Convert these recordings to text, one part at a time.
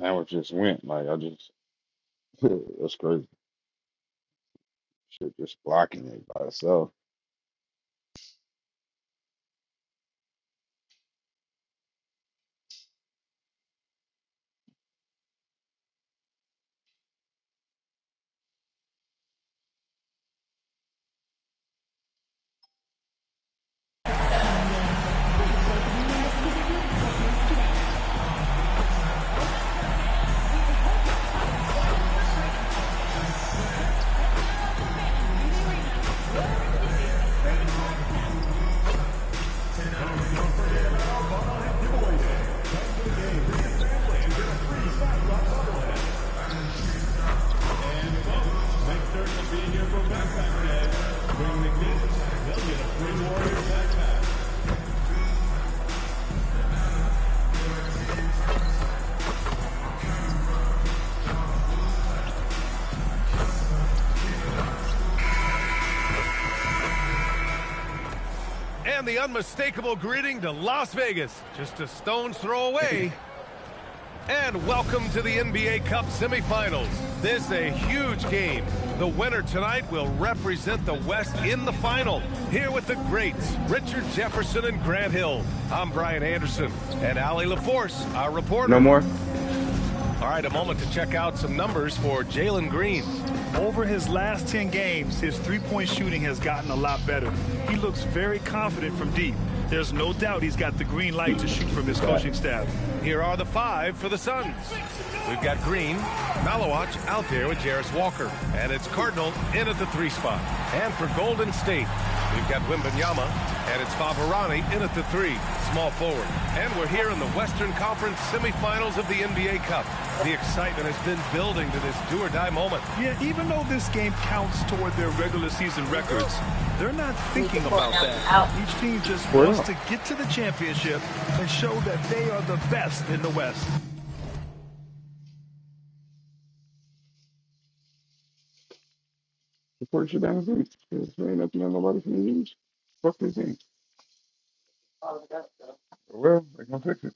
Now it just went. Like I just that's crazy. Shit just blocking it by itself. And the unmistakable greeting to Las Vegas, just a stone's throw away. And welcome to the NBA Cup semifinals. This is a huge game. The winner tonight will represent the West in the final. Here with the greats, Richard Jefferson and Grant Hill. I'm Brian Anderson, and Allie LaForce, our reporter. No more. All right, a moment to check out some numbers for Jalen Green. Over his last 10 games, his three-point shooting has gotten a lot better. He looks very confident from deep. There's no doubt he's got the green light to shoot from his coaching staff. Here are the five for the Suns. We've got Green, Malawach out there with Jarris Walker. And it's Cardinal in at the 3 spot. And for Golden State, we've got Wembanyama, and it's Favorani in at the 3, small forward. And we're here in the Western Conference semifinals of the NBA Cup. The excitement has been building to this do-or-die moment. Yeah, even though this game counts toward their regular season records, they're not thinking about that. Each team just wants to get to the championship and show that they are the best in the West. Support shit down the street. There ain't nothing that nobody can use. Fuck this thing. Well, they gonna fix it.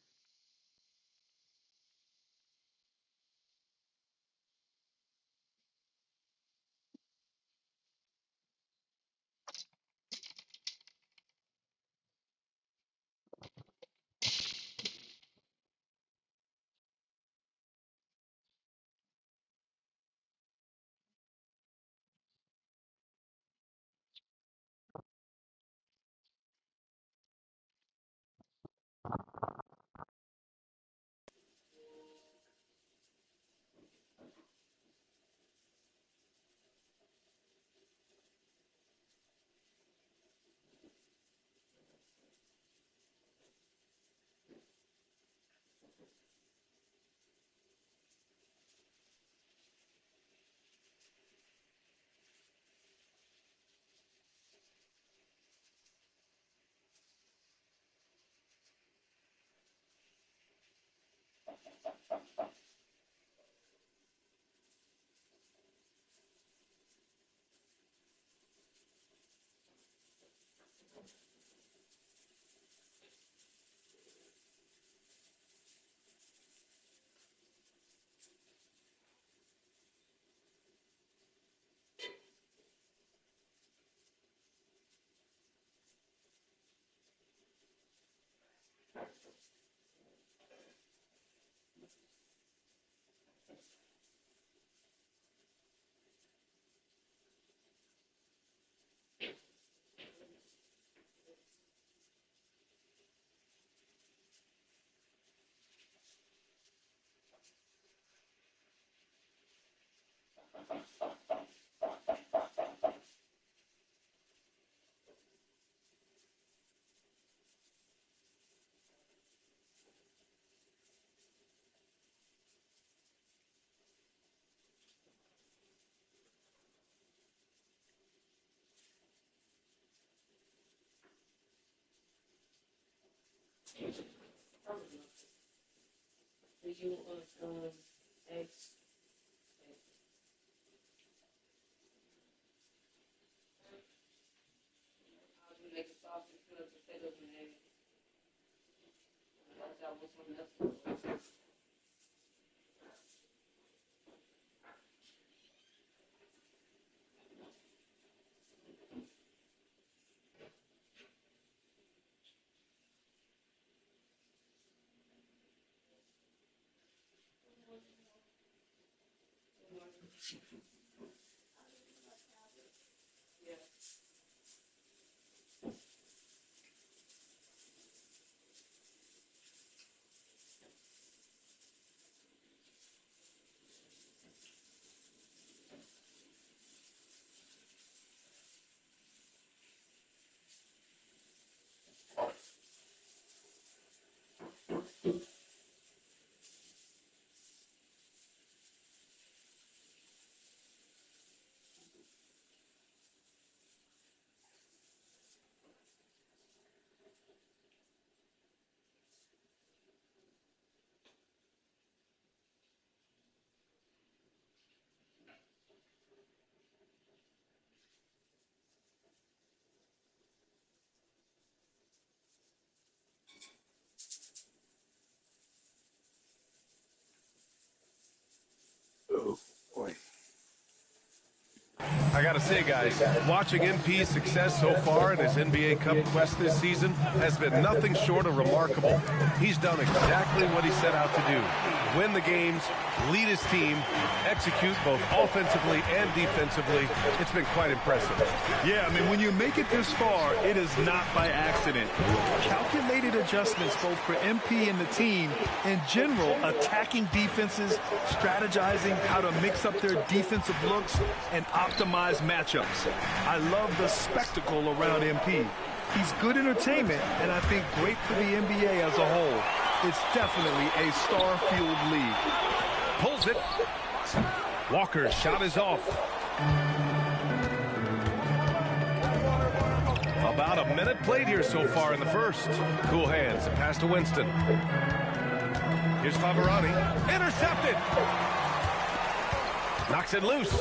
Oh, boy. I got to say, guys, watching MP's success so far in his NBA Cup quest this season has been nothing short of remarkable. He's done exactly what he set out to do. Win the games, lead his team, execute both offensively and defensively. It's been quite impressive. Yeah, I mean, when you make it this far, it is not by accident. Calculated adjustments both for MP and the team. In general, attacking defenses, strategizing how to mix up their defensive looks, and optimize matchups. I love the spectacle around MP. He's good entertainment, and I think great for the NBA as a whole. It's definitely a star-fueled league. Pulls it. Walker's shot is off. About a minute played here so far in the first. Cool hands. Pass to Winston. Here's Favarani. Intercepted. Knocks it loose.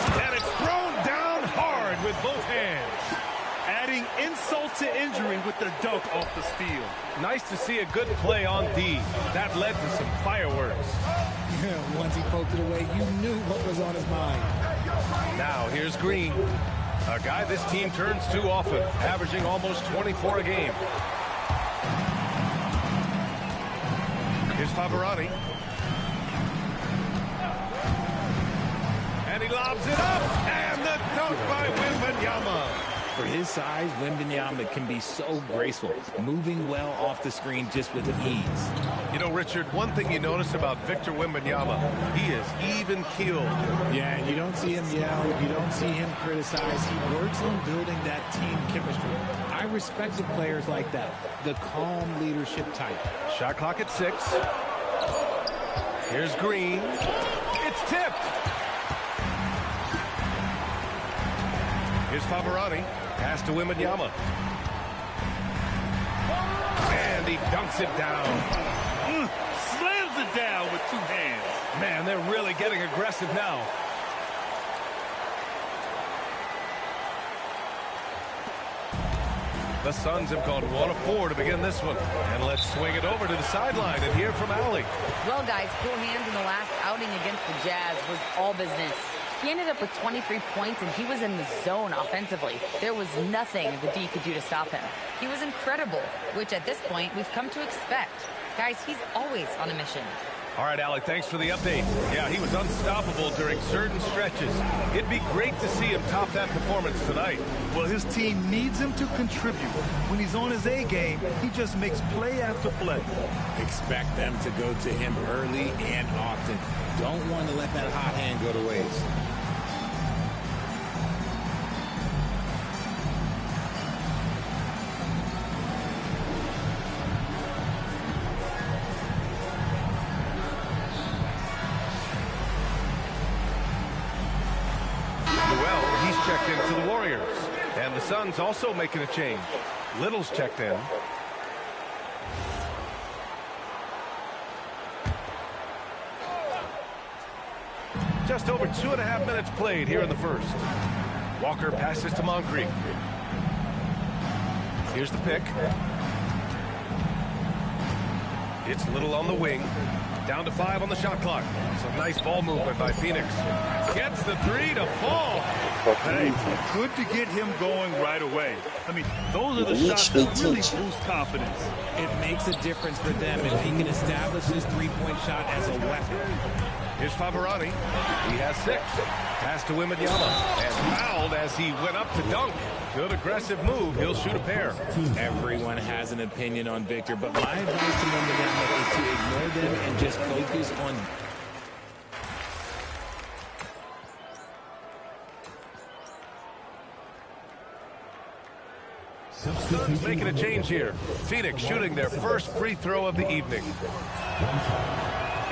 And it's thrown down hard with both hands. Adding insult to injury with the dunk off the steal. Nice to see a good play on D. That led to some fireworks. Once he poked it away, you knew what was on his mind. Now here's Green. A guy this team turns to often, averaging almost 24 a game. Here's Favarani. And he lobs it up, and the dunk by Wembanyama. For his size, Wembanyama can be so graceful, moving well off the screen just with ease. You know, Richard, one thing you notice about Victor Wembanyama, he is even-keeled. Yeah, and you don't see him yell, you don't see him criticize. He works on building that team chemistry. I respected players like that, the calm leadership type. Shot clock at 6. Here's Green. It's tipped. Here's Favarani. Pass to Wembanyama. And he dunks it down. Slams it down with two hands. Man, they're really getting aggressive now. The Suns have gone 1 of 4 to begin this one. And let's swing it over to the sideline and hear from Allie. Well, guys, cool hands in the last outing against the Jazz was all business. He ended up with 23 points, and he was in the zone offensively. There was nothing the D could do to stop him. He was incredible, which at this point we've come to expect. Guys, he's always on a mission. All right, Allie, thanks for the update. Yeah, he was unstoppable during certain stretches. It'd be great to see him top that performance tonight. Well, his team needs him to contribute. When he's on his A game, he just makes play after play. Expect them to go to him early and often. Don't want to let that hot hand go to waste. Checked into the Warriors. And the Suns also making a change. Little's checked in. Just over 2.5 minutes played here in the first. Walker passes to Moncrief. Here's the pick. It's Little on the wing. Down to 5 on the shot clock. Some nice ball movement by Phoenix. Gets the 3 to fall. Hey, good to get him going right away. I mean, those are the shots that really boost confidence. It makes a difference for them if he can establish his three-point shot as a weapon. Here's Favarani. He has 6. Pass to Wembanyama. And fouled as he went up to dunk. Good aggressive move. He'll shoot a pair. Everyone has an opinion on Victor, but my advice to Wembanyama is to ignore them and just focus on... Suns making a change here. Phoenix shooting their first free throw of the evening.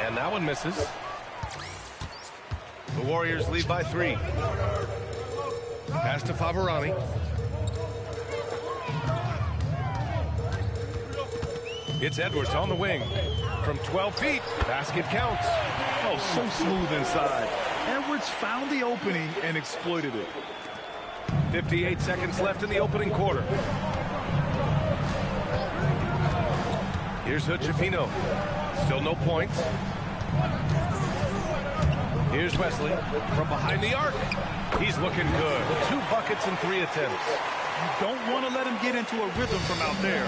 And that one misses. The Warriors lead by 3. Pass to Favarani. It's Edwards on the wing. From 12 feet, basket counts. Oh, so smooth inside. Edwards found the opening and exploited it. 58 seconds left in the opening quarter. Here's Hood-Schifino. Still no points. Here's Wesley from behind the arc. He's looking good. 2 buckets and 3 attempts. You don't want to let him get into a rhythm from out there.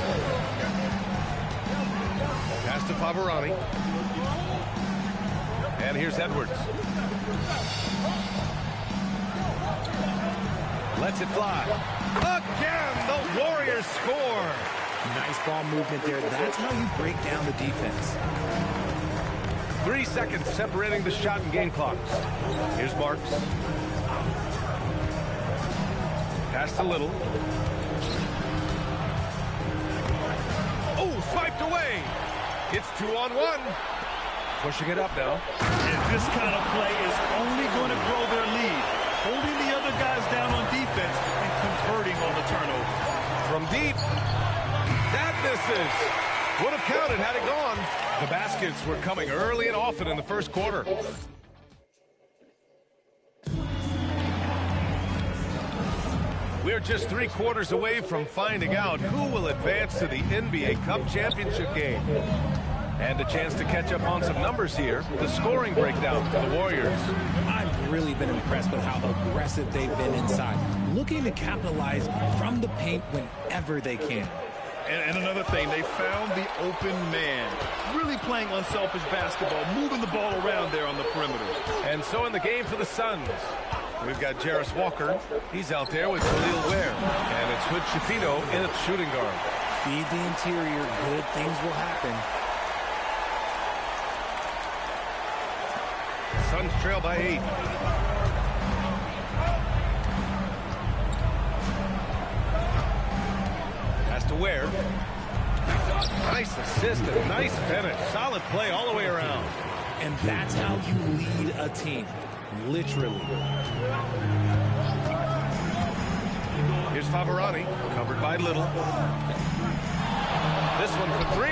Pass to Favarani. And here's Edwards. Lets it fly. Again, the Warriors score. Nice ball movement there. That's how you break down the defense. 3 seconds separating the shot and game clocks. Here's Marks. Pass to Little. Oh, swiped away. It's 2-on-1. Pushing it up now. And this kind of play is only going to grow their lead. Holding the other guys down on defense and converting on the turnover. From deep. That misses. Would have counted had it gone. The baskets were coming early and often in the first quarter. We're just 3 quarters away from finding out who will advance to the NBA Cup Championship game. And a chance to catch up on some numbers here. The scoring breakdown for the Warriors. I've really been impressed with how aggressive they've been inside, looking to capitalize from the paint whenever they can. And another thing, they found the open man. Really playing unselfish basketball, moving the ball around there on the perimeter. And so in the game for the Suns, we've got Jarace Walker. He's out there with Khalil Ware. And it's Hood-Schifino in at shooting guard. Feed the interior, good things will happen. Suns trail by 8. Pass to Ware. Nice assist and nice finish. Solid play all the way around. And that's how you lead a team. Literally. Here's Favarani, covered by Little. This one for 3.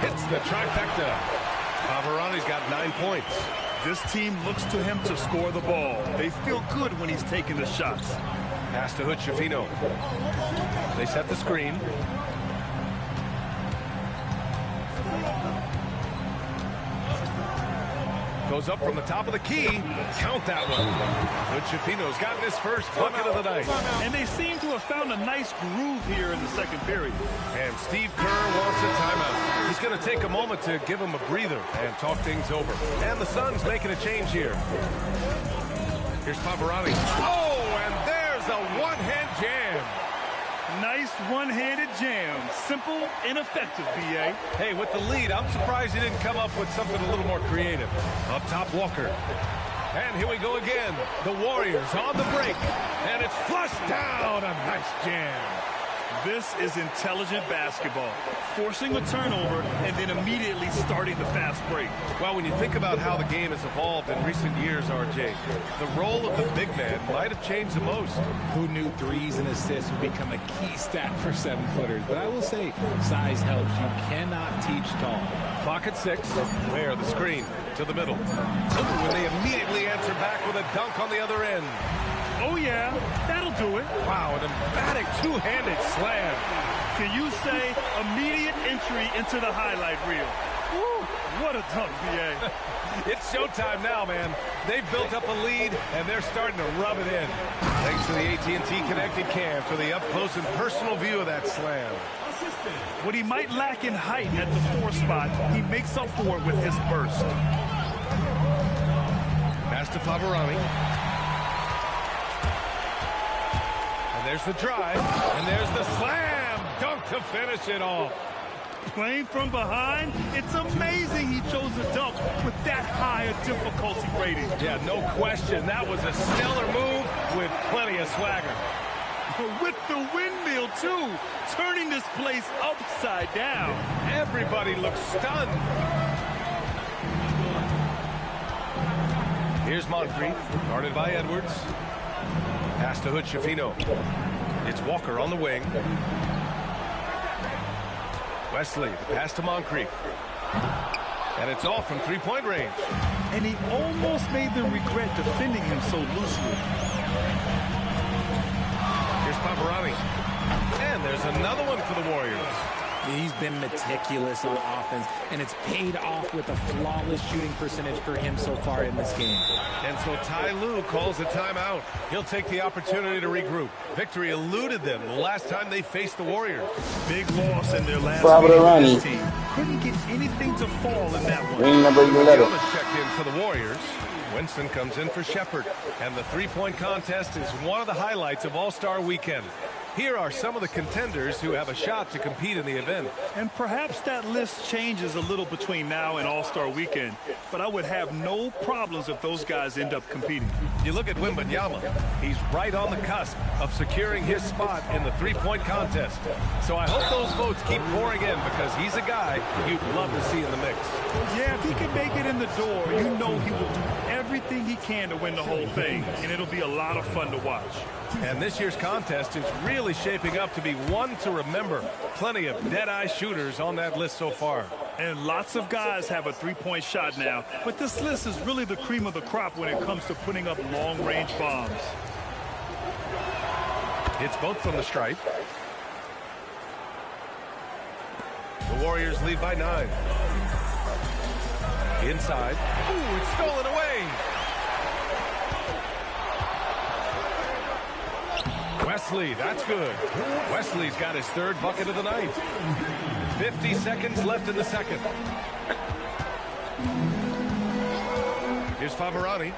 Hits the trifecta. Favarani's got 9 points. This team looks to him to score the ball. They feel good when he's taking the shots. Pass to Hood-Schifino. They set the screen. Goes up from the top of the key. Count that one. Hood-Schifino's gotten his first bucket of the night. And they seem to have found a nice groove here in the second period. And Steve Kerr wants a timeout. He's going to take a moment to give him a breather and talk things over. And the Suns making a change here. Here's Favarani. Oh, and there's a one-hand jam. Nice one-handed jam. Simple and effective, B.A. Hey, with the lead, I'm surprised he didn't come up with something a little more creative. Up top, Walker. And here we go again. The Warriors on the break. And it's flushed down. A nice jam. This is intelligent basketball. Forcing a turnover and then immediately starting the fast break. Well, when you think about how the game has evolved in recent years, RJ, the role of the big man might have changed the most. Who knew threes and assists would become a key stat for 7-footers? But I will say, size helps. You cannot teach tall. Clock at 6. Where the screen to the middle. Ooh, and they immediately answer back with a dunk on the other end. Oh, yeah, that'll do it. Wow, an emphatic two-handed slam. Can you say immediate entry into the highlight reel? Woo, what a dunk, B.A. It's showtime now, man. They've built up a lead, and they're starting to rub it in. Thanks to the AT&T Connected Cam for the up-close and personal view of that slam. What he might lack in height at the 4 spot, he makes up for it with his burst. Pass to Favarani. And there's the drive. And there's the slam dunk to finish it off. Playing from behind, it's amazing he chose a dunk with that high a difficulty rating. Yeah, no question. That was a stellar move with plenty of swagger. With the windmill, too, turning this place upside down. Everybody looks stunned. Here's Moncrief, guarded by Edwards. Pass to Hood-Schifino. It's Walker on the wing. Wesley, the pass to Moncrief. And it's off from three-point range. And he almost made them regret defending him so loosely. Here's Favarani. And there's another one for the Warriors. He's been meticulous on offense, and it's paid off with a flawless shooting percentage for him so far in this game. And so Ty Lue calls a timeout. He'll take the opportunity to regroup. Victory eluded them the last time they faced the Warriors. Big loss in their last Favarani. game with this team. Couldn't get anything to fall in that one. Ring number 11. Giannis checked in for the Warriors. Winston comes in for Shepherd. And the three-point contest is one of the highlights of All-Star Weekend. Here are some of the contenders who have a shot to compete in the event. And perhaps that list changes a little between now and All-Star Weekend, but I would have no problems if those guys end up competing. You look at Wembanyama. He's right on the cusp of securing his spot in the three-point contest. So I hope those votes keep pouring in because he's a guy you'd love to see in the mix. Yeah, if he can make it in the door, you know he will do everything he can to win the whole thing, and it'll be a lot of fun to watch. And this year's contest is really shaping up to be one to remember. Plenty of dead-eye shooters on that list so far. And lots of guys have a three-point shot now, but this list is really the cream of the crop when it comes to putting up long-range bombs. It's both from the stripe. The Warriors lead by 9. Inside. Ooh, it's stolen away. Wesley, that's good. Wesley's got his third bucket of the night. 50 seconds left in the second. Here's Favarani.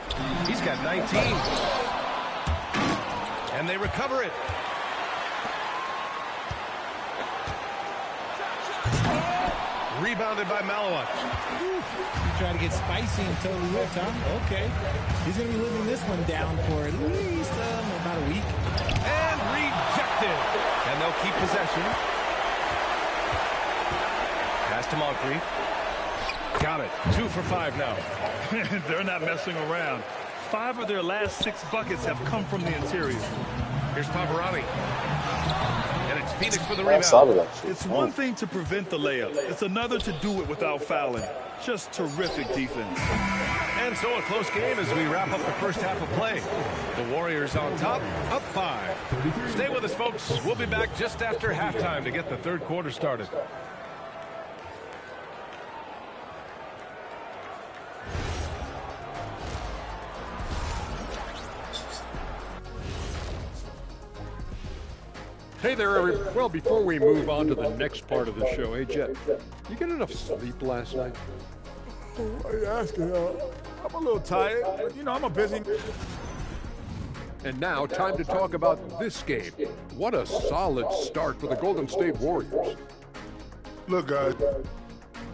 He's got 19. And they recover it. Rebounded by Malawat. Try to get spicy and totally hooked, huh? Okay. He's going to be living this one down for at least about a week. And rejected. And they'll keep possession. Pass to Moncrief. Got it. 2 for 5 now. They're not messing around. 5 of their last 6 buckets have come from the interior. Here's Favarani. And it's Phoenix for the rebound. It's one thing to prevent the layup. It's another to do it without fouling. Just terrific defense. And so a close game as we wrap up the first half of play. The Warriors on top, up 5. Stay with us, folks. We'll be back just after halftime to get the third quarter started. Hey there, everyone. Well, before we move on to the next part of the show, hey, Jet, you get enough sleep last night? Why are you asking? I'm a little tired, but, you know, I'm a busy... And now, time to talk about this game. What a solid start for the Golden State Warriors. Look, guys.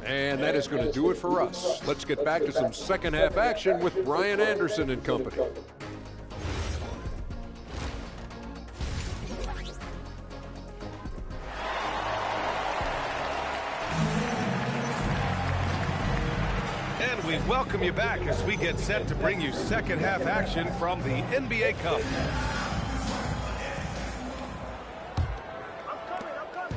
And that is going to do it for us. Let's get back to some second half action with Brian Anderson and company. We welcome you back as we get set to bring you second half action from the NBA Cup.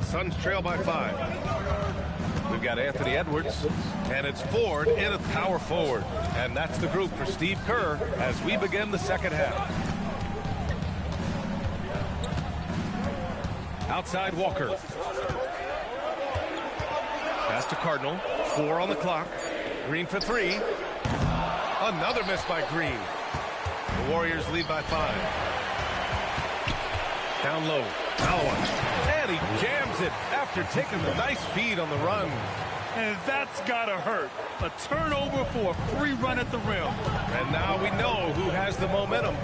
Suns trail by 5. We've got Anthony Edwards, and it's Ford in at power forward. And that's the group for Steve Kerr as we begin the second half. Outside Walker. Pass to Cardinal. 4 on the clock. Green for 3. Another miss by Green. The Warriors lead by 5. Down low. Malawat. And he jams it after taking the nice feed on the run. And that's gotta hurt. A turnover for a free run at the rim. And now we know who has the momentum.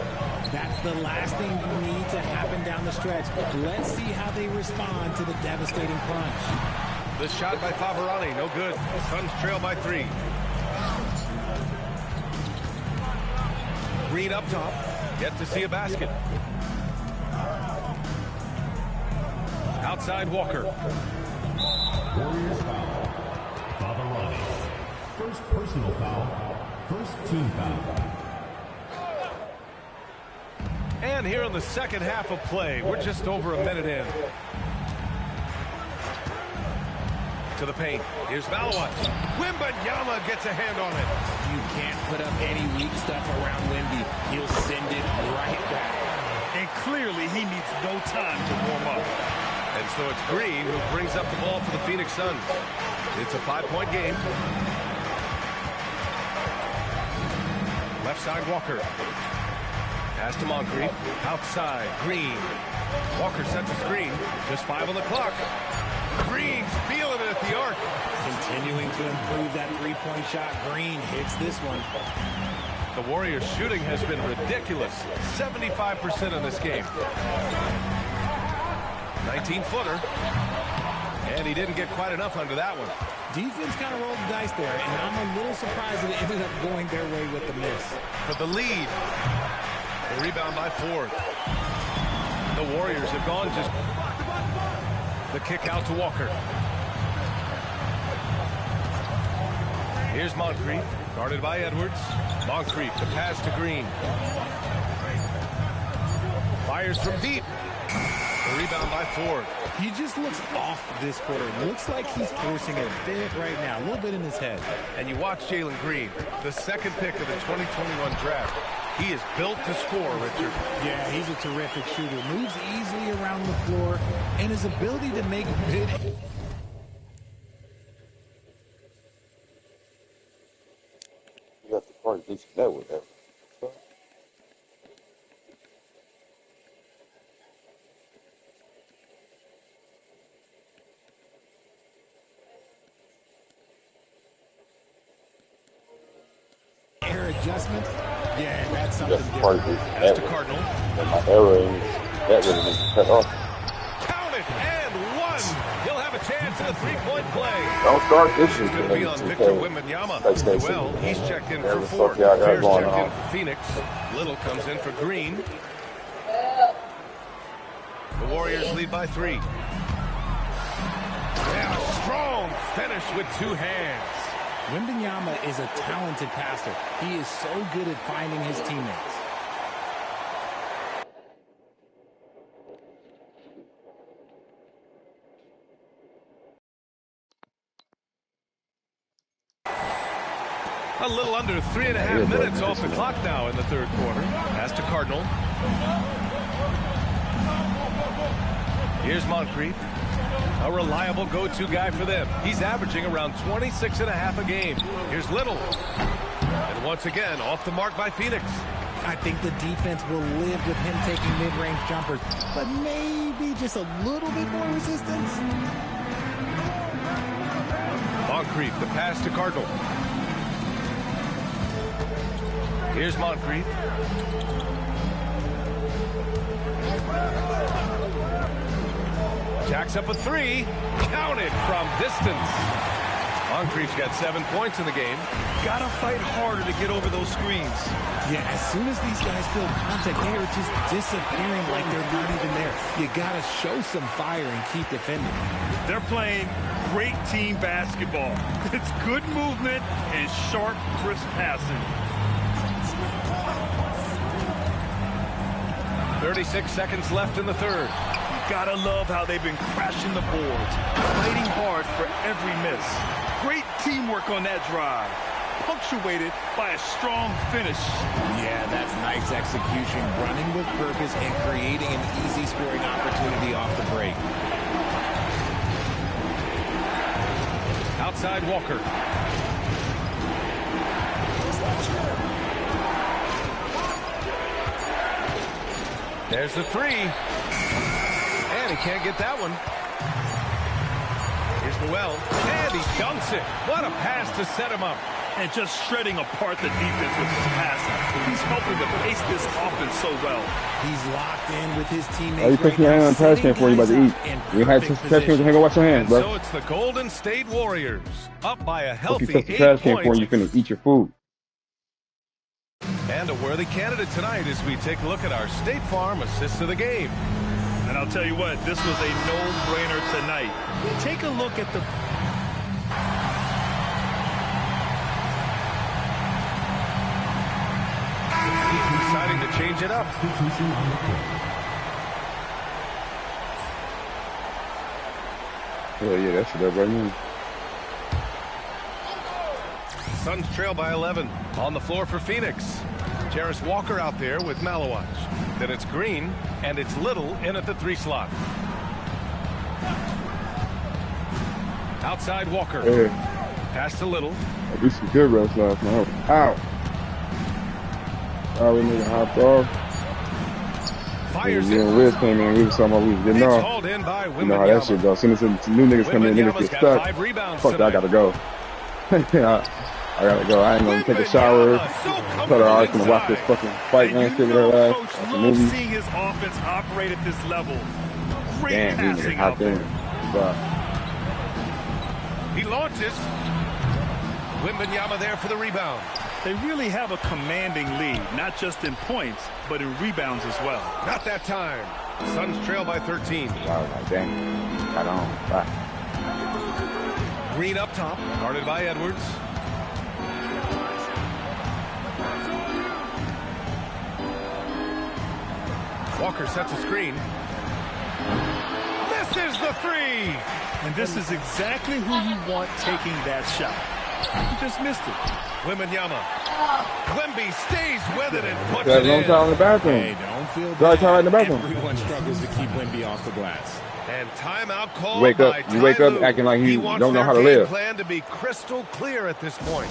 That's the last thing you need to happen down the stretch. Let's see how they respond to the devastating punch. The shot by Favarani, no good. Suns trail by 3. Green up top, yet to see a basket. Outside Walker. Warriors foul. Favarani. First personal foul. First team foul. And here in the second half of play, we're just over a minute in. To the paint. Here's Malawat. Wembanyama gets a hand on it. You can't put up any weak stuff around Wemby. He'll send it right back. And clearly he needs no time to warm up. And so it's Green who brings up the ball for the Phoenix Suns. It's a 5-point game. Left side Walker. Pass to Moncrief. Outside Green. Walker sets a screen. Just 5 on the clock. Green's feeling it at the arc. Continuing to improve that three-point shot. Green hits this one. The Warriors' shooting has been ridiculous. 75% in this game. 19-footer. And he didn't get quite enough under that one. Defense kind of rolled the dice there, and I'm a little surprised that it ended up going their way with the miss. For the lead. The rebound by Ford. The Warriors have gone just... The kick out to Walker. Here's Moncrief, guarded by Edwards. Moncrief, the pass to Green. Fires from deep. The rebound by Ford. He just looks off this quarter. It looks like he's forcing it a bit right now, a little bit in his head. And you watch Jalen Green, the second pick of the 2021 draft. He is built to score, Richard. Yeah, he's a terrific shooter. Moves easily around the floor, and his ability to make good... You got the party decent that with that. Air adjustment. Yeah, that's something Part different. of That's to Cardinal. And my arrow, that really needs to cut off. Count it, and one. He'll have a chance at a three-point play. Don't start this It's shit. going to be on Victor Wembanyama. Well, he's checked in for Ford. Y'all got Bears going checked in on. for Phoenix. Little comes in for Green. The Warriors lead by 3. And a strong finish with 2 hands. Wembanyama is a talented passer. He is so good at finding his teammates. A little under 3.5 minutes off the clock now in the third quarter. Pass to Cardinal. Here's Moncrief. A reliable go-to guy for them. He's averaging around 26.5 a game. Here's Little. And once again, off the mark by Phoenix. I think the defense will live with him taking mid-range jumpers, but maybe just a little bit more resistance. Moncrief, the pass to Cardinal. Here's Moncrief. Jacks up a 3. Counted from distance. Moncrief's got 7 points in the game. Gotta fight harder to get over those screens. Yeah, as soon as these guys feel contact, they are just disappearing like they're not even there. You gotta show some fire and keep defending. They're playing great team basketball. It's good movement and sharp, crisp passing. 36 seconds left in the third. Gotta love how they've been crashing the boards, fighting hard for every miss. Great teamwork on that drive, punctuated by a strong finish. Yeah, that's nice execution, running with purpose and creating an easy scoring opportunity off the break. Outside Walker. There's the 3. And he can't get that one. Here's Noel. And he dunks it. What a pass to set him up. And just shredding apart the defense with his passing. He's helping to pace this offense so well. He's locked in with his teammates. Oh, you put your hand on the trash can before you about to eat. You had to trash can, hang on, wash your hands, bro. So it's the Golden State Warriors up by a healthy 8 points. You touch the trash can before you finna eat your food. And a worthy candidate tonight as we take a look at our State Farm assist of the game. And I'll tell you what, this was a no-brainer tonight. Take a look at the... Deciding to change it up. Yeah, that shit up right now. Suns trail by 11. On the floor for Phoenix. Jarris Walker out there with Malawach. Then it's Green, and it's Little in at the 3 slot. Outside Walker. Hey. Pass to Little. I did some good refs last night. Ow. Oh, we need a hot dog. Fires it. Wiz came in, we was talking about we was getting off. Hauled in by you know how that shit goes. As soon as some new niggas come in, niggas get stuck. Fuck that, I gotta go. I gotta go. I ain't gonna take a shower. Tell her I was gonna watch this fucking fight man shit with her ass. Watch the movie. Seeing his offense operate at this level. Great damn, passing out there. He launches. Wembanyama there for the rebound. They really have a commanding lead, not just in points, but in rebounds as well. Not that time. Suns trail by 13. Wow, damn. Got on. Bye. Green up top, guarded by Edwards. Walker sets a screen. Misses the 3! And this is exactly who you want taking that shot. He just missed it. Wembanyama. Wemby stays with it and puts it in. Long time in the bathroom. Hey, don't feel bad. Right in the bathroom. Everyone struggles to keep Wemby off the glass. And timeout call. You wake up acting like you don't know how to live. Plan to be crystal clear at this point.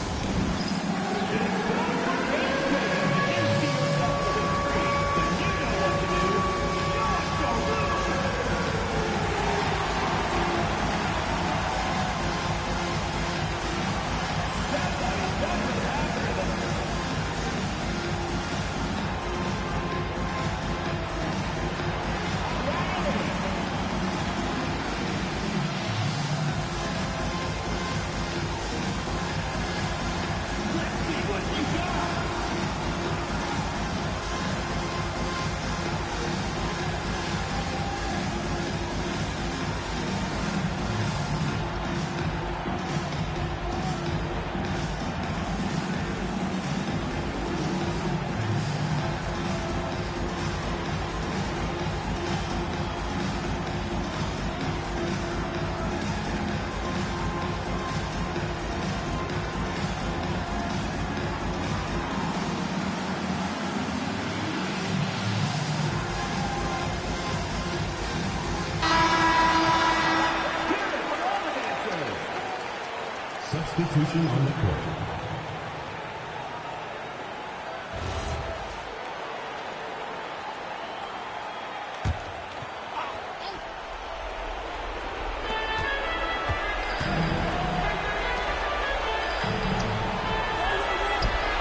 Substitution on the court.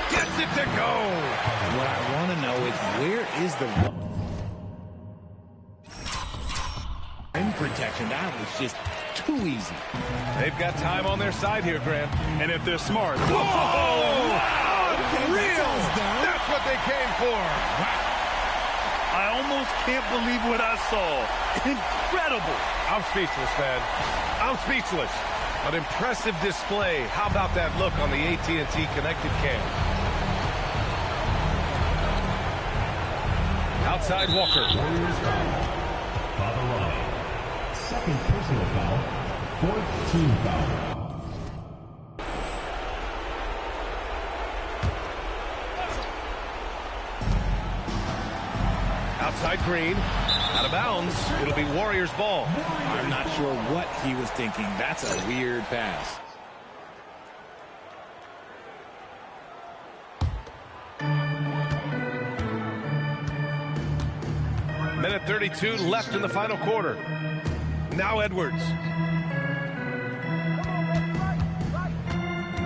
Gets it to go. What I want to know is where is the rim protection? That was just too easy. They've got time on their side here, Grant. And if they're smart. Whoa! Wow! Real! That's what they came for. I almost can't believe what I saw. Incredible. I'm speechless, man. I'm speechless. An impressive display. How about that look on the AT&T connected cam? Outside Walker. Fabarani. Second personal foul. Fourth team foul. Outside Green. Out of bounds. It'll be Warriors ball. I'm not sure what he was thinking. That's a weird pass. Minute 32 left in the final quarter. Now Edwards.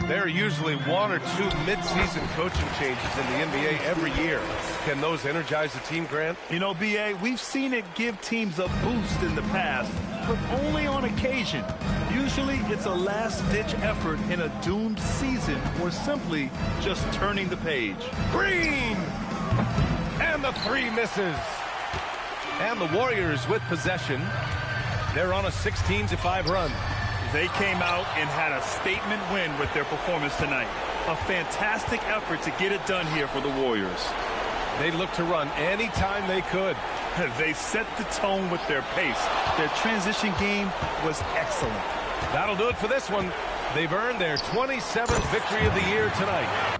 There are usually one or two mid-season coaching changes in the NBA every year. Can those energize the team, Grant? You know, B.A., we've seen it give teams a boost in the past, but only on occasion. Usually it's a last-ditch effort in a doomed season or simply just turning the page. Green! And the three misses. And the Warriors with possession. They're on a 16-5 run. They came out and had a statement win with their performance tonight. A fantastic effort to get it done here for the Warriors. They looked to run anytime they could. They set the tone with their pace. Their transition game was excellent. That'll do it for this one. They've earned their 27th victory of the year tonight.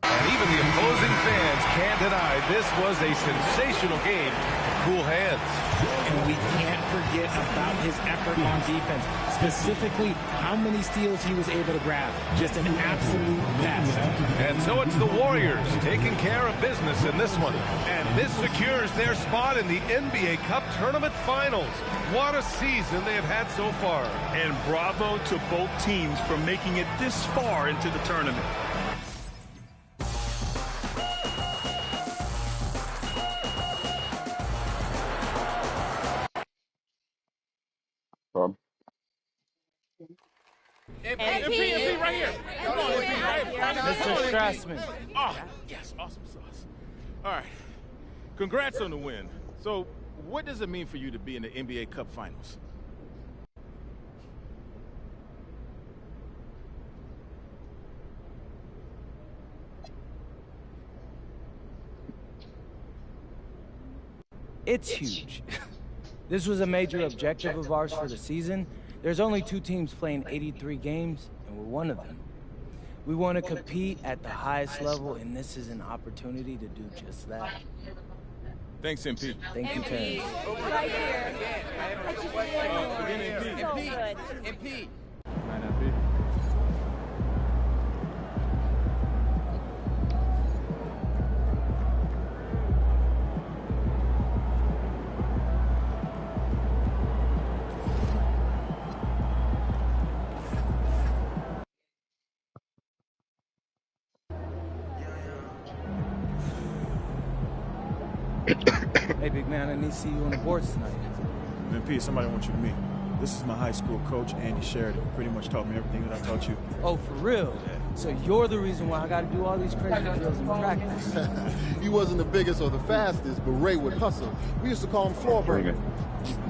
And even the opposing fans can't deny this was a sensational game for cool hands. And we can't forget about his effort on defense, specifically how many steals he was able to grab. Just an absolute best. And so it's the Warriors taking care of business in this one. And this secures their spot in the NBA Cup Tournament Finals. What a season they have had so far. And bravo to both teams for making it this far into the tournament. MP right here. Mr. Strassman. Oh, yes, awesome sauce. All right, congrats on the win. So, what does it mean for you to be in the NBA Cup Finals? It's huge. This was a major objective of ours for the season. There's only 2 teams playing 83 games, and we're one of them. We want to compete at the highest level, and this is an opportunity to do just that. Thanks, MP. Thank you, Terrence. Right here. I just want to so good. MP. Hey, big man, I need to see you on the boards tonight. MP, somebody wants you to meet. This is my high school coach, Andy Sheridan. He pretty much taught me everything that I taught you. Oh, for real? So you're the reason why I got to do all these crazy drills in practice. He wasn't the biggest or the fastest, but Ray would hustle. We used to call him floor burner.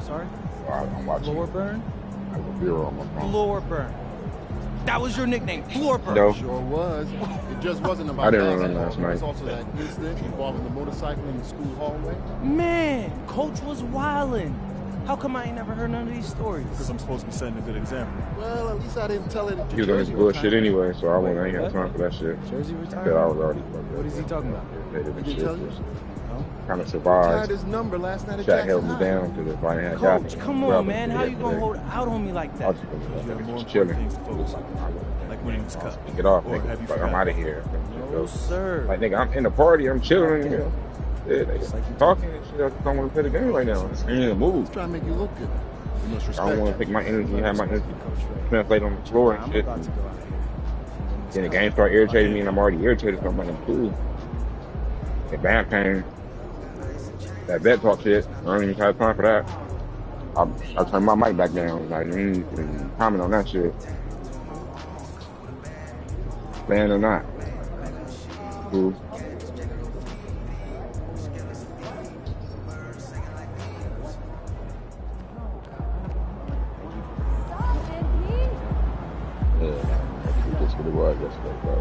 Sorry? I'm watching. Floor burn? I have a beer on my phone. Floor burn. That was your nickname, Floor burn. No. Sure was. It just wasn't about I didn't run last night. It was also that incident involving the motorcycle in the school hallway. Man, Coach was wildin'. How come I ain't never heard none of these stories? Because I'm supposed to be setting a good example. Well, at least I didn't tell it. He was on his bullshit anyway, so I ain't got time for that shit. Jersey I retired? said I was already What is he talking about? He didn't tell you? Kind of Tied survived. his number last night at Shaq Jackson held me High. down because if I didn't have got Coach, come on, man. How you gonna hold out on me like I that? was You have more just important chilling. things to focus on, like winning this cup. Get off, Or have you nigga. Like, I'm forgotten? out of here. No, sir. Like, nigga, I'm in the party. I'm chilling. Nigga. Yeah, they talking and shit. I just don't want to play the game right now. I ain't in the mood. He's trying to make you look good. You must I respect don't want to that. take my energy and have my energy translate on the floor and I'm shit. about to go out here. Then the game start irritating me and I'm already irritated, so I'm like, I'm cool. The band pain, that vet talk shit, I don't even have time for that. I'll turn my mic back down. Like, you ain't comment on that shit. Playing or not. Cool. Yeah, just what it was yesterday, bro.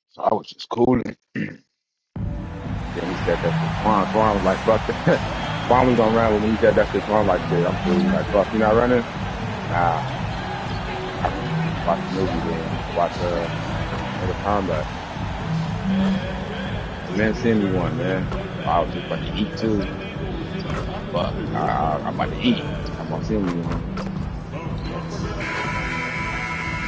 So I was just cooling. Then he said that shit. Quan was like, fuck that. Quan was gonna run when he said that shit. Quan like, shit, I'm cool. Like, fuck, you not running? Nah. Watch the movie then. Watch the combat. And then send me one, man. I was just about to eat too. But I'm about to eat. I'm gonna send me one.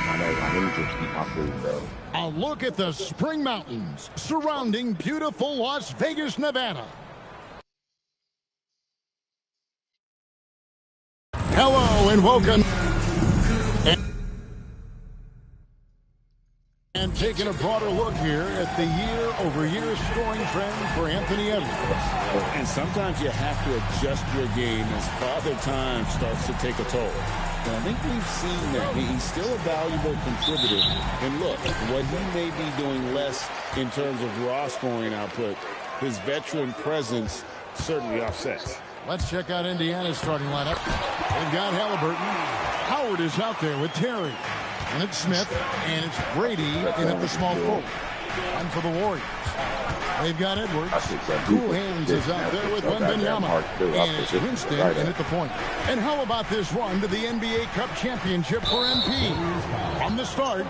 I know, let me just eat my food, bro. A look at the Spring Mountains surrounding beautiful Las Vegas, Nevada. Hello Woken. And taking a broader look here at the year-over-year scoring trend for Anthony Edwards. And sometimes you have to adjust your game as Father Time starts to take a toll. And I think we've seen that. He's still a valuable contributor. And look, what he may be doing less in terms of raw scoring output, his veteran presence certainly offsets. Let's check out Indiana's starting lineup. They've got Halliburton. Howard is out there with Terry. And it's Smith, and it's Brady in at the small forward. And for the Warriors, they've got Edwards. Cool Hands is out there with Wembanyama. And it's Winston in at the point. And how about this run to the NBA Cup Championship for MP? From the start,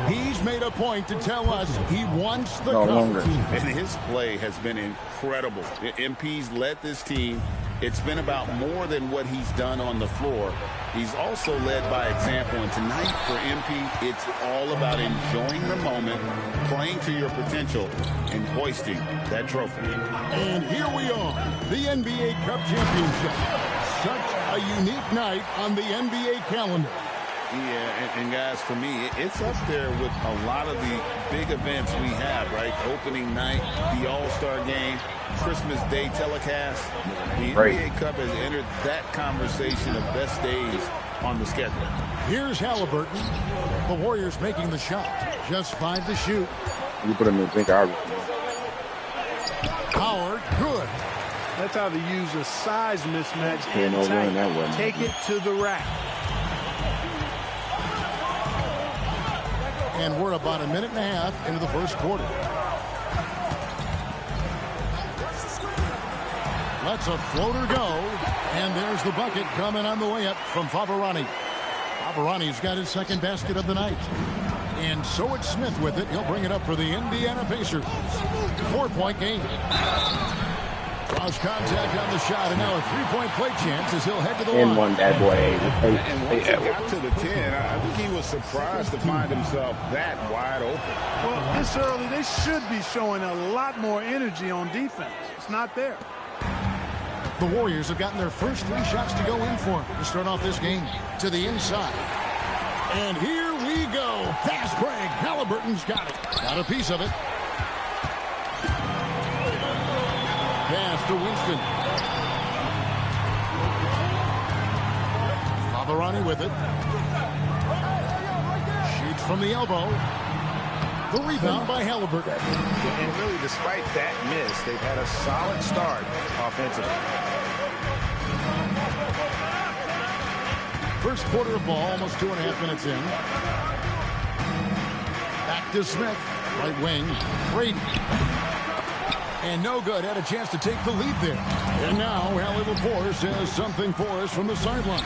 he's made a point to tell us he wants the cup. And his play has been incredible. MP's led this team. It's been about more than what he's done on the floor. He's also led by example, and tonight for MP, it's all about enjoying the moment, playing to your potential, and hoisting that trophy. And here we are, the NBA Cup Championship. Such a unique night on the NBA calendar. Yeah, and guys, for me, it's up there with a lot of the big events we have, right? Opening night, the All-Star game, Christmas Day telecast. The NBA Cup has entered that conversation of best days on the schedule. Here's Halliburton. The Warriors making the shot. Just 5 to shoot. You put him in the drink, Howard, good. That's how to use a size mismatch and tight. Take it to the rack. And we're about a minute and a half into the first quarter. Lets a floater go. And there's the bucket coming on the way up from Favarani. Favarani's got his second basket of the night. And so it's Smith with it. He'll bring it up for the Indiana Pacers. 4-point game. Cross contact on the shot, and now a three-point play chance as he'll head to the line. And one bad boy. And once he got to the 10, I think he was surprised to find himself that wide open. Well, this early, they should be showing a lot more energy on defense. It's not there. The Warriors have gotten their first 3 shots to go in for him to start off this game. To the inside. And here we go. Fast break. Halliburton's got it. Got a piece of it. Pass to Winston. Favarani with it. Shoots from the elbow. The rebound by Halliburton. And really, despite that miss, they've had a solid start offensively. First quarter of ball, almost 2.5 minutes in. Back to Smith. Right wing. Brady. And no good. Had a chance to take the lead there. And now, Allie LaForce has something for us from the sideline.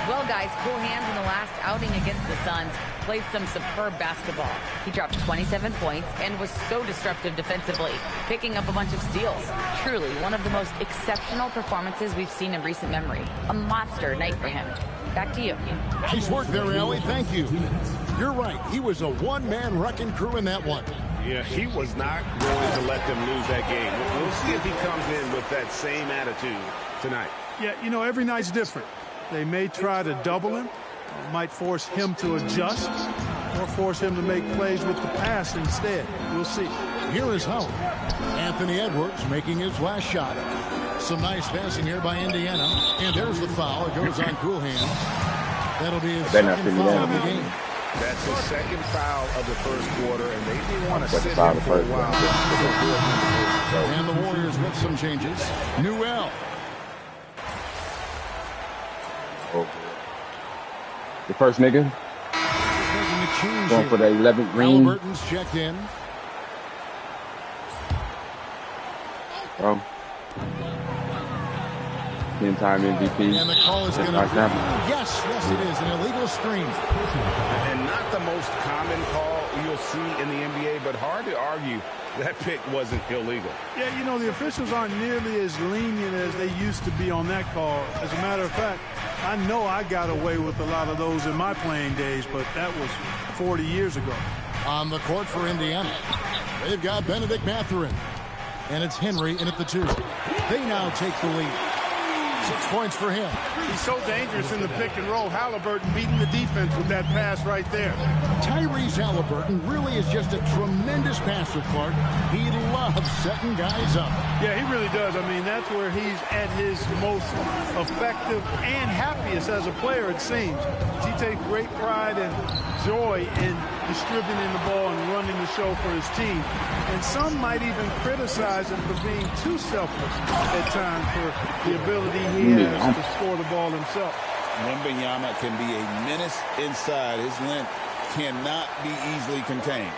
Well, guys, Cool Hands in the last outing against the Suns played some superb basketball. He dropped 27 points and was so disruptive defensively, picking up a bunch of steals. Truly, one of the most exceptional performances we've seen in recent memory. A monster night for him. Back to you. Nice work there, Allie. Thank you. You're right. He was a one-man wrecking crew in that one. Yeah, he was not going to let them lose that game. We'll see if he comes in with that same attitude tonight. Yeah, you know, every night's different. They may try to double him, might force him to adjust, or force him to make plays with the pass instead. We'll see. Here is Howard. Anthony Edwards making his last shot. Some nice passing here by Indiana. And there's the foul. It goes on Cool Hands. That'll be his second foul of the game. That's his second foul of the first quarter, and they didn't want to sit him for a while. And the Warriors with some changes. Newell. The first nigga. Going for the 11th green. Halliburton's checked in. Oh. 10-time MVP. And the call is going to be, yes, it is, an illegal screen. And not the most common call you'll see in the NBA, but hard to argue that pick wasn't illegal. Yeah, you know, the officials aren't nearly as lenient as they used to be on that call. As a matter of fact, I know I got away with a lot of those in my playing days, but that was 40 years ago. On the court for Indiana, they've got Benedict Mathurin. And it's Henry in at the 2. They now take the lead. 6 points for him. He's so dangerous in the pick and roll. Halliburton beating the defense with that pass right there. Tyrese Halliburton really is just a tremendous passer, Clark. He loves setting guys up. Yeah, he really does. I mean, that's where he's at his most effective and happiest as a player, it seems. He takes great pride and joy in distributing the ball and running the show for his team. And some might even criticize him for being too selfless at times for the ability he has to score the ball himself. Wembanyama can be a menace inside. His length cannot be easily contained.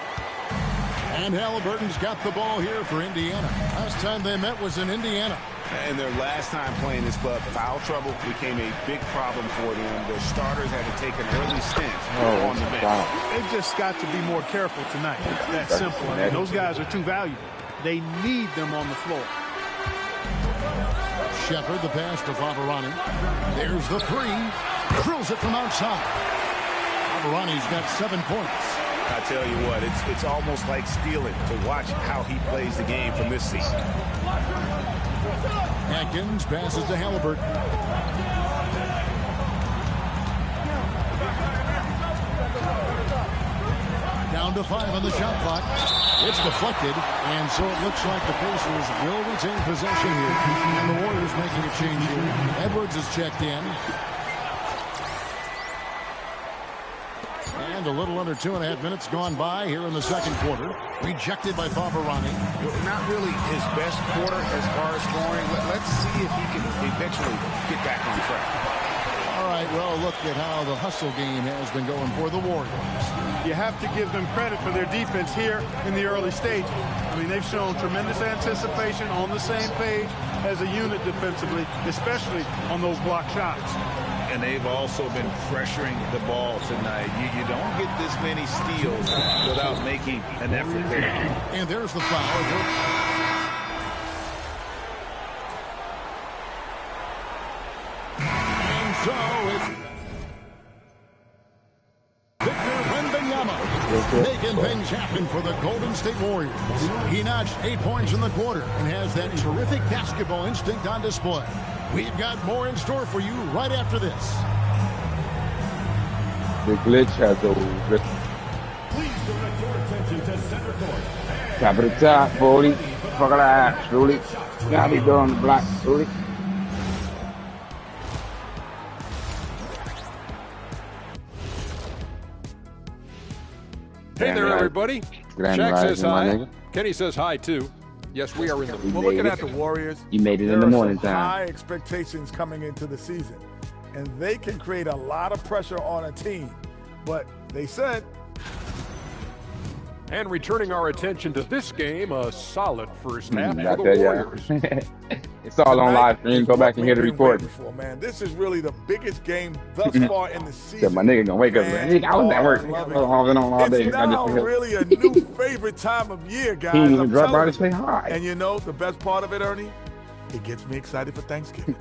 And Halliburton's got the ball here for Indiana. Last time they met was in Indiana. And their last time playing this club, foul trouble became a big problem for them. Their starters had to take an early stint on the bench. They've just got to be more careful tonight. It's that simple. I mean, those guys are too valuable. They need them on the floor. Shepard, the pass to Favarani. There's the three. Drills it from outside. Favarani's got 7 points. I tell you what, it's almost like stealing to watch how he plays the game from this season. Atkins passes to Halliburton. Down to 5 on the shot clock. It's deflected, and so it looks like the Pacers will retain possession here. And the Warriors making a change here. Edwards is checked in. And a little under 2.5 minutes gone by here in the second quarter. Rejected by Favarani. Not really his best quarter as far as scoring. Let's see if he can eventually get back on track. All right, well, look at how the hustle game has been going for the Warriors. You have to give them credit for their defense here in the early stages. I mean, they've shown tremendous anticipation, on the same page as a unit defensively, especially on those block shots. And they've also been pressuring the ball tonight. You don't get this many steals without making an effort there. And there's the foul. And so it's Victor Wembanyama making things happen for the Golden State Warriors. He notched 8 points in the quarter and has that terrific basketball instinct on display. We've got more in store for you right after this. The glitch has a Please direct your attention to center court. top of the top, 40. Fuck that, truly. Got me doing the block, truly. Hey there, everybody. Shaq says hi. Kenny says hi, too. Yes, we are in the... Well, looking at the Warriors, you made it in the morning time. time. High expectations coming into the season, and they can create a lot of pressure on a team. But they said... And returning our attention to this game, a solid first half for the Warriors. It's all on live stream. Go back and hear the recording. Man, this is really the biggest game thus far in the season. My nigga gonna wake up. Man, I was at work. All day. It's now really a new favorite time of year, guys. He didn't even drop by to say hi. And you know the best part of it, Ernie? It gets me excited for Thanksgiving.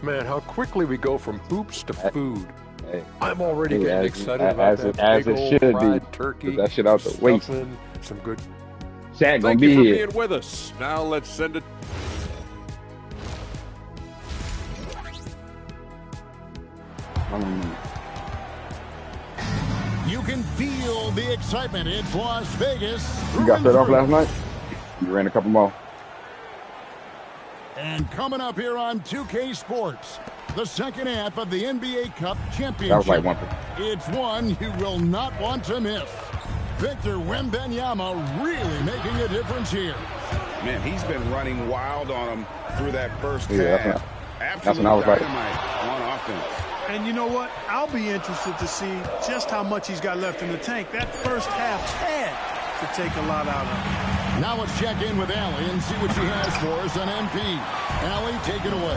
Man, how quickly we go from hoops to food. Hey, I'm already getting excited about that as big it old should fried be. turkey. That shit out the waist. Some good. Shaq gonna Thank be you for here. being with us. Now let's send it. You can feel the excitement. It's Las Vegas. You got set off last night? You ran a couple more. And coming up here on 2K Sports, the second half of the NBA Cup Championship. That was like one. It's one you will not want to miss. Victor Wembanyama really making a difference here. Man, he's been running wild on him through that first half. Absolutely when I was like, dynamite on offense. And you know what? I'll be interested to see just how much he's got left in the tank. That first half had to take a lot out of him. Now let's check in with Allie and see what she has for us on MP. Allie, take it away.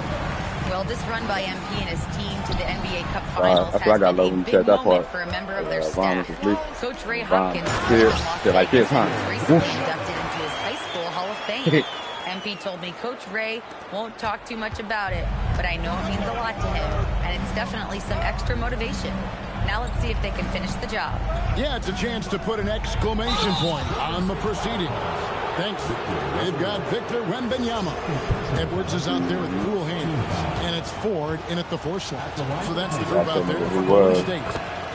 Well, this run by MP and his team to the NBA Cup Finals has been a big moment for a member of their staff. Coach Ray Hopkins recently inducted into his high school Hall of Fame. MP told me Coach Ray won't talk too much about it, but I know it means a lot to him, and it's definitely some extra motivation. Now let's see if they can finish the job. Yeah, it's a chance to put an exclamation point on the proceedings. Thanks. They've got Victor Wembanyama. Edwards is out there with cool hands. And it's Ford in at the 4 slot. So that's the group out there for Golden State.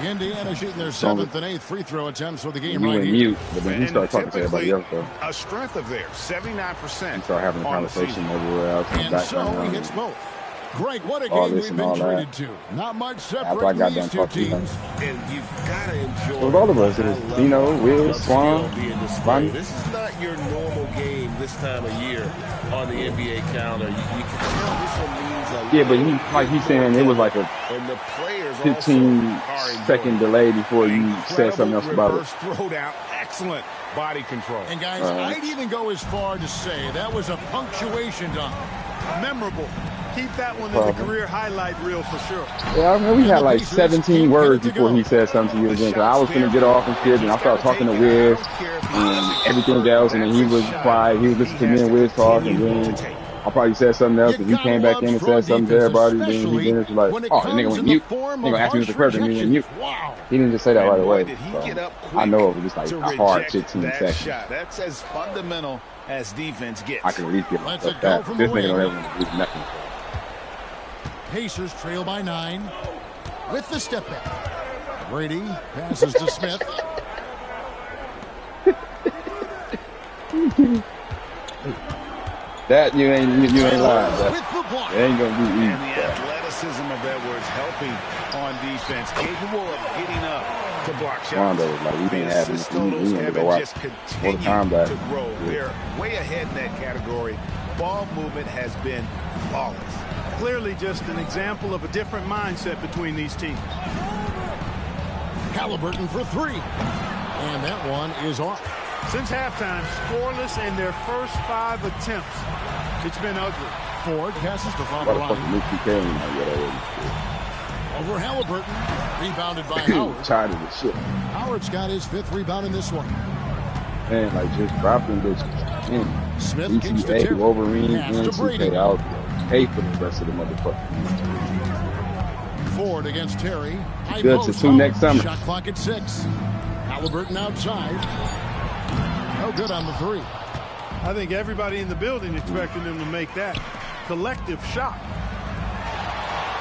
Indiana shooting their 7th and 8th free throw attempts for the game right here. Mute, but then he started talking to everybody else, though. A strength of theirs, 79%. He started having a conversation everywhere else. And so he hits both. Greg, what a game we've been treated to. Not much separating these two teams. And you've got to enjoy it. Was all of us. It was Dino, Will, Swan, Ronnie. This is not your normal game this time of year on the NBA calendar. You can tell this one means a lot. Yeah, but he's saying it was like a 15-second delay before you said something else about it. Throw down, excellent body control. And guys, I'd even go as far to say that was a punctuation dunk. Memorable. Keep that one in the career highlight reel for sure. Yeah, I mean, we had like 17 words before he said something to you again. Cause I was going to get off and shit, and I started talking to Wiz and everything else, and then he was quiet. He was listening to me and Wiz talk, and then I probably said something else, and he came back in and said something to everybody. Then he was like, "Oh, the nigga went mute. Nigga gonna ask me what the question, and he went mute." He didn't just say that right away. So I know it was just like a hard 15 seconds. That's as fundamental as defense gets. I can at least get myself that. This nigga don't ever do nothing. Pacers trail by 9 with the step back. Brady passes to Smith. That you ain't lying. That ain't gonna be easy. And the athleticism of Edwards helping on defense, capable of getting up to block shots. Rondo was like, we didn't have this. We didn't go out. More time back. To grow. They're way ahead in that category. Ball movement has been flawless. Clearly just an example of a different mindset between these teams. Halliburton for 3. And that one is off. Since halftime, scoreless in their first 5 attempts. It's been ugly. Ford passes to Favarani. Over Halliburton. Rebounded by Howard. Tired of this shit. Howard's got his 5th rebound in this one. Man, like just dropping bitches. Smith kicks to Terry. Wolverine, and Brady. I'll pay for the rest of the motherfucker. Ford against Terry. Good to 2 next summer. Shot clock at 6. Halliburton outside. No good on the 3. I think everybody in the building expected him to make that collective shot.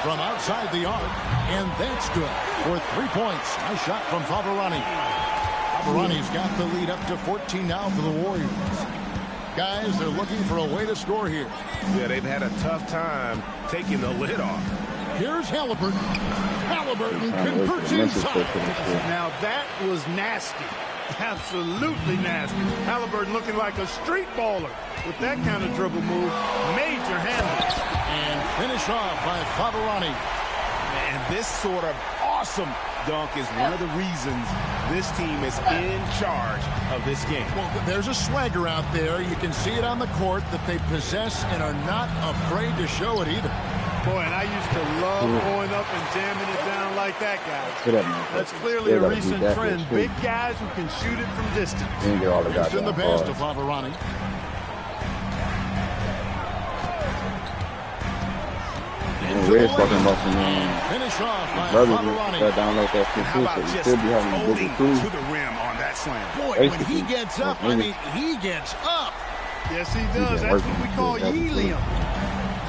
From outside the arc, and that's good for 3 points. Nice shot from Favarani. Favarani's got the lead up to 14 now for the Warriors. Guys, they're looking for a way to score here. Yeah, they've had a tough time taking the lid off. Here's Halliburton. Halliburton converts inside. Now that was nasty. Absolutely nasty. Halliburton looking like a street baller with that kind of dribble move. Major handles. And finish off by Favarani. And this sort of awesome dunk is one of the reasons this team is in charge of this game. Well, there's a swagger out there. You can see it on the court that they possess and are not afraid to show it either. Boy, and I used to love going up and jamming it down like that, guys. That's clearly a recent trend. Big guys who can shoot it from distance. It's in the pass to Favarani. We're talking about some finish off by Favarani. Download that consistent. You still be having a good recruit to the rim on that slam. Boy, when he gets up, I mean, he gets up. Yes, he does. That's what we call helium.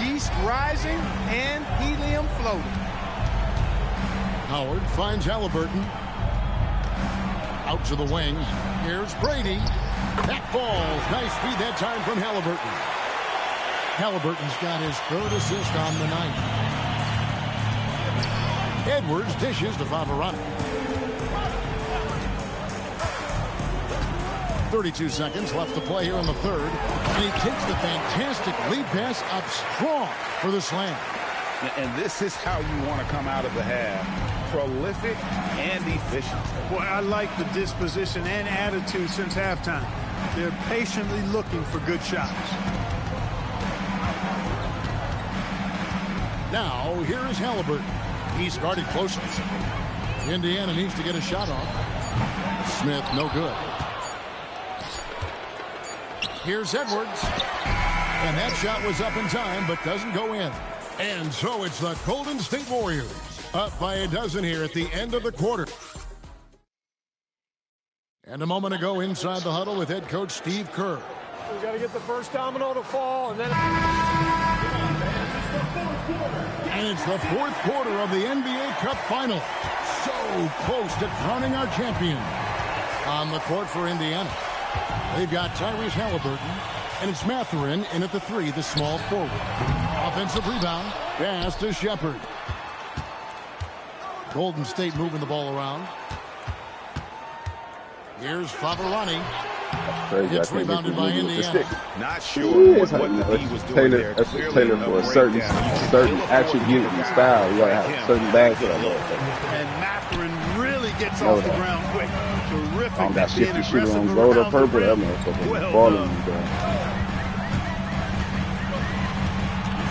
Yeast rising and helium floating. Howard finds Halliburton. Out to the wing. Here's Brady. That falls. Nice feed that time from Halliburton. Halliburton's got his 3rd assist on the night. Edwards dishes to Favarani. 32 seconds left to play here in the 3rd. And he takes the fantastic lead pass up strong for the slam. And this is how you want to come out of the half. Prolific and efficient. Boy, I like the disposition and attitude since halftime. They're patiently looking for good shots. Now, here is Halliburton. He's guarded closely. Indiana needs to get a shot off. Smith, no good. Here's Edwards. And that shot was up in time, but doesn't go in. And so it's the Golden State Warriors Up by a dozen here at the end of the quarter. And a moment ago inside the huddle with head coach Steve Kerr. We got to get the first domino to fall, and then... And it's the fourth quarter of the NBA Cup Final. So close to crowning our champion. On the court for Indiana, they've got Tyrese Halliburton, and it's Mathurin in at the 3, the small forward. Offensive rebound, pass to Shepard. Golden State moving the ball around. Here's Favarani. It's rebounded by Indiana. Not sure what the D was doing there. That's Taylor for a certain attribute and style. You gotta have a certain bag for that. And Mathurin really gets off the ground quick. Terrific. That shifty shooter on gold or purple. That motherfucker balling.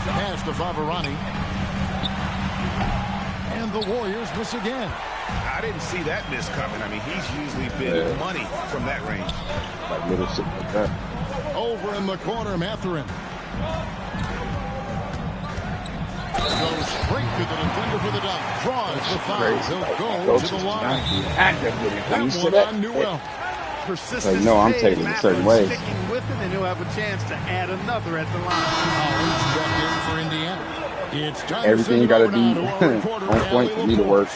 Pass to Favarani. And the Warriors miss again. I didn't see that miss coming. I mean, he's usually been money from that range. Like little shit like that. Over in the corner, Mathurin. Goes straight to the defender for the dunk. Draws the foul. He'll go to the line. That one on Newell. Persistence. No, I'm taking it a certain way. Sticking with it, and he'll have a chance to add another at the line. Howard's checked in for Indiana. It's time everything you got to be on point for me to work.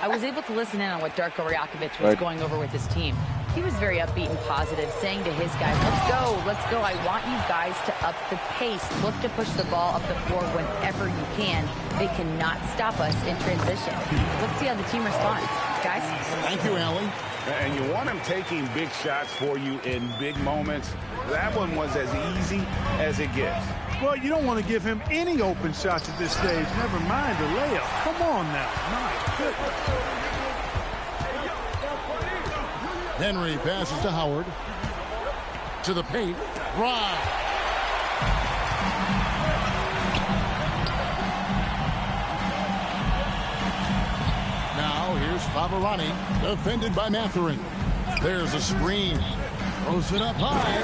I was able to listen in on what Darko Rajakovic was going over with his team. He was very upbeat and positive, saying to his guys, let's go. I want you guys to up the pace. Look to push the ball up the floor whenever you can. They cannot stop us in transition. Let's see how the team responds. Guys? Thank you, Allie. And you want him taking big shots for you in big moments. That one was as easy as it gets. Well, you don't want to give him any open shots at this stage. Never mind a layup. Come on now. My goodness. Henry passes to Howard. To the paint. Right. Now here's Favarani. Defended by Mathurin. There's a screen. Throws it up high.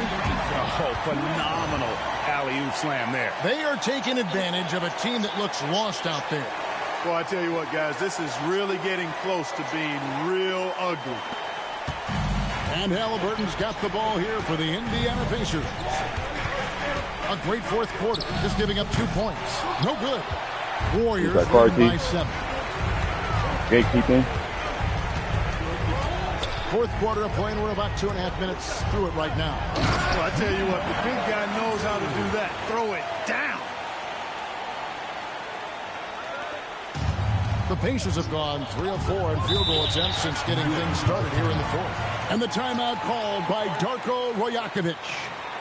Oh, phenomenal alley-oop slam there. They are taking advantage of a team that looks lost out there. Well, I tell you what, guys, this is really getting close to being real ugly. And Halliburton's got the ball here for the Indiana Pacers. A great fourth quarter, just giving up 2 points. No good. Warriors by 7. Gatekeeping. Fourth quarter of play, and we're about 2.5 minutes through it right now. Well, I tell you what, the big guy knows how to do that. Throw it down. The Pacers have gone 3 of 4 in field goal attempts since getting things started here in the fourth. And the timeout called by Darko Rajakovic.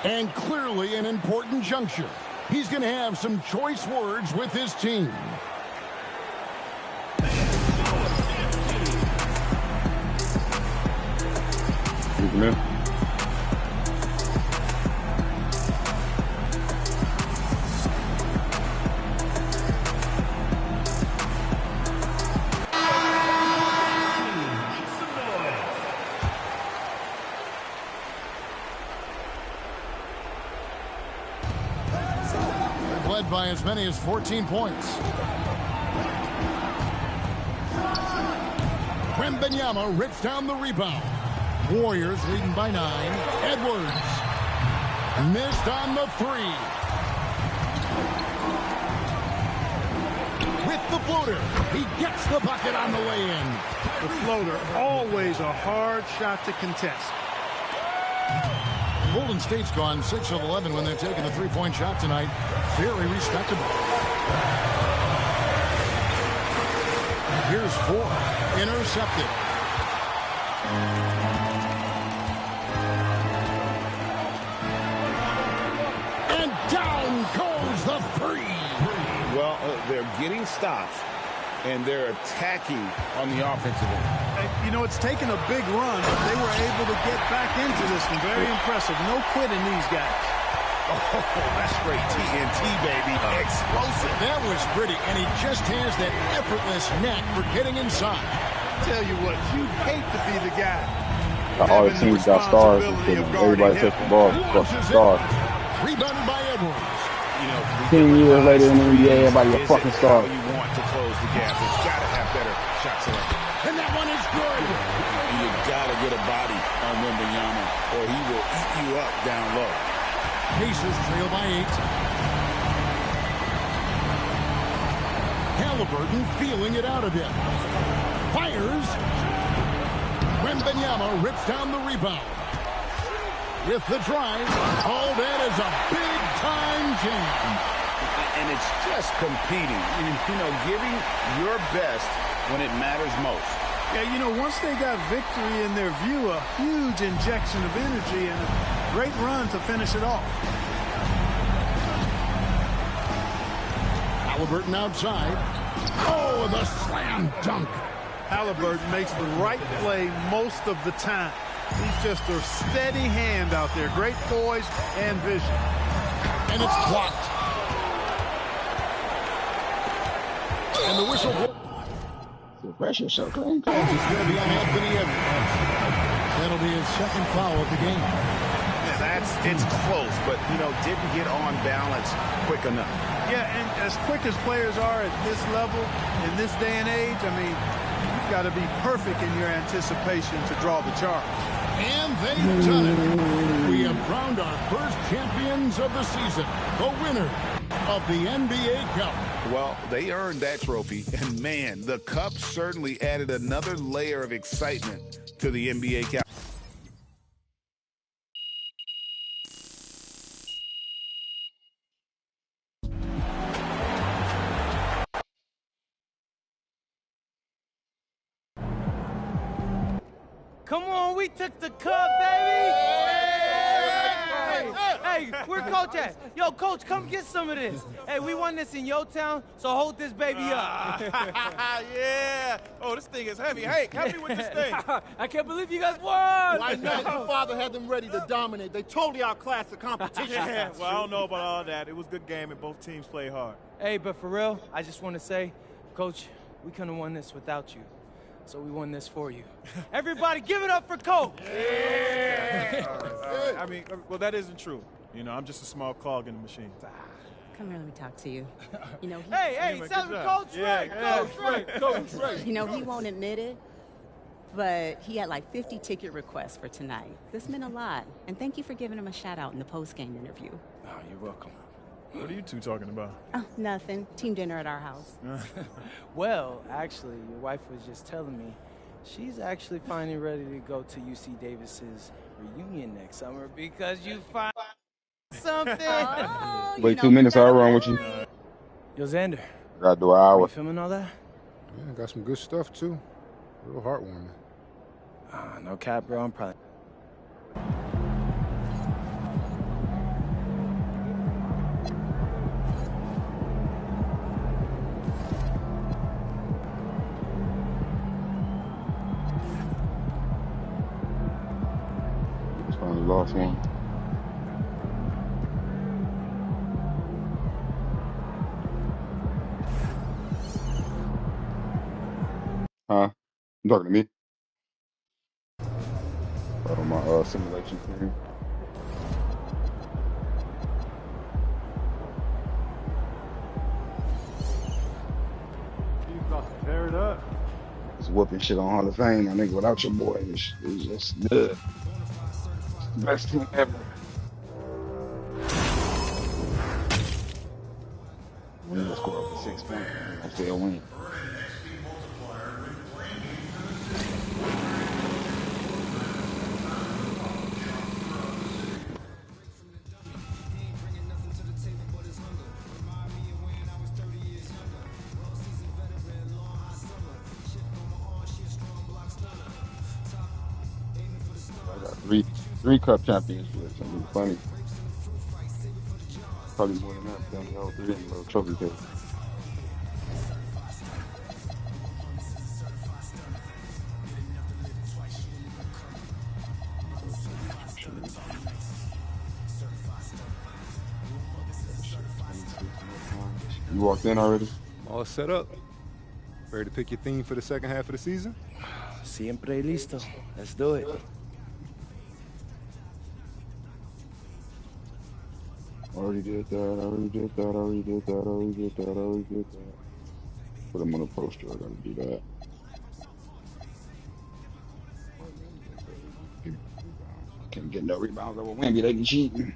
And clearly an important juncture. He's going to have some choice words with his team. Led by as many as 14 points. Wembanyama rips down the rebound. Warriors leading by 9. Edwards missed on the 3. With the floater, he gets the bucket on the way in. The floater, always a hard shot to contest. Golden State's gone 6 of 11 when they're taking the three-point shot tonight. Very respectable. Here's 4. Intercepted. And down goes the 3. Well, they're getting stops, and they're attacking on the offensive end. You know, it's taken a big run, but they were able to get back into this one. Very impressive. No quitting these guys. Oh, that's straight TNT, baby. Explosive. That was pretty, and he just has that effortless knack for getting inside. Tell you what, you'd hate to be the guy. All the teams got stars. Everybody touched the ball. Fucking stars. Rebounded by Edwards. 10 years later in the NBA, everybody a fucking star. You want to close the gap. It's got to put a body on Wembanyama, or he will eat you up down low. Pacers trail by 8. Halliburton feeling it out a bit. Fires. Wembanyama rips down the rebound. With the drive. Oh, that is a big-time jam. And it's just competing. You know, giving your best when it matters most. Yeah, you know, once they got victory in their view, a huge injection of energy and a great run to finish it off. Halliburton outside. Oh, the slam dunk. Halliburton makes the right play most of the time. He's just a steady hand out there. Great poise and vision. And it's blocked. And the whistle. The pressure so clean. It's going to be on Anthony Edwards. That'll be his second foul of the game. Yeah, it's close, but, you know, didn't get on balance quick enough. Yeah, and as quick as players are at this level, in this day and age, I mean, you've got to be perfect in your anticipation to draw the charge. And they've done it. We have crowned our first champions of the season, the winner of the NBA Cup. Well, they earned that trophy, and man, the Cup certainly added another layer of excitement to the NBA Cup. Come on, we took the cup, baby! Hey, where Coach at? Yo, Coach, come get some of this. Hey, we won this in your town, so hold this baby up. Yeah. Oh, this thing is heavy. Hey, help me with this thing. I can't believe you guys won. Why not? Your father had them ready to dominate. They totally outclassed the competition. Yeah, well, I don't know about all that. It was a good game, and both teams played hard. Hey, but for real, I just want to say, Coach, we couldn't have won this without you. So we won this for you. Everybody, give it up for Coach. Yeah. All right. I mean, well, that isn't true. You know, I'm just a small cog in the machine. Come here, let me talk to you. You know, Hey, tell him Coach Ray, Coach Ray, Coach Ray. You know, he won't admit it, but he had like 50 ticket requests for tonight. This meant a lot, and thank you for giving him a shout-out in the post-game interview. Oh, you're welcome. What are you two talking about? Oh, nothing. Team dinner at our house. Well, actually, your wife was just telling me she's actually finally ready to go to UC Davis's reunion next summer because you found something. Oh, Wait 2 minutes, I'll run with you. Yo, Xander. Gotta do an Are hour. you filming all that? Yeah, got some good stuff, too. Real heartwarming. No cap, bro. I'm probably... Finally lost one. Huh? You talking to me? On my simulation screen. You about to tear it up. Just whooping shit on Hall of Fame, my nigga. Without your boy, it's just good. Best team ever. We need to score over 6 points. I still win. Three cup championships. I mean, funny. Probably more than that. Down the 3 in the trophy case. You walked in already? All set up. Ready to pick your theme for the second half of the season? Siempre listo. Let's do it. Already did that, already did that, already did that, already did that, already did that. Put them on a poster, I gotta do that. Can't get no rebounds over Wemby. They be cheating.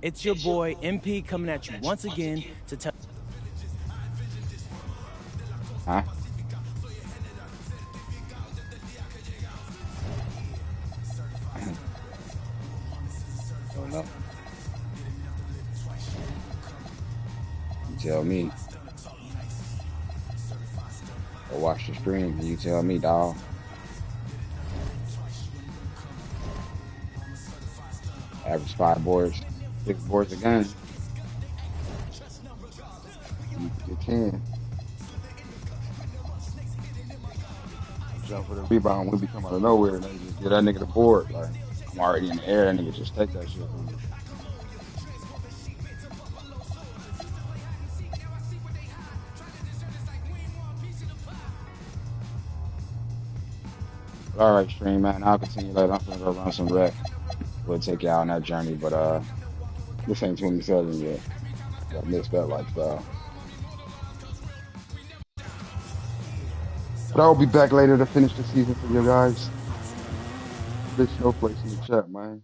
It's your boy MP coming at you once again to tell. Huh? Don't know. You tell me. Or watch the stream and you tell me, dawg. Average 5 boards, 6 boards a game. You get 10. Jump for the rebound, we be coming out of nowhere, and they just get that nigga the board. Like, I'm already in the air, that nigga just take that shit from me. All right, stream, man. I'll continue later. I'm gonna go run some rec. We'll take you out on that journey, but this ain't 27 yet. I missed that lifestyle. But I'll be back later to finish the season for you guys. Big snowflakes in the chat, man.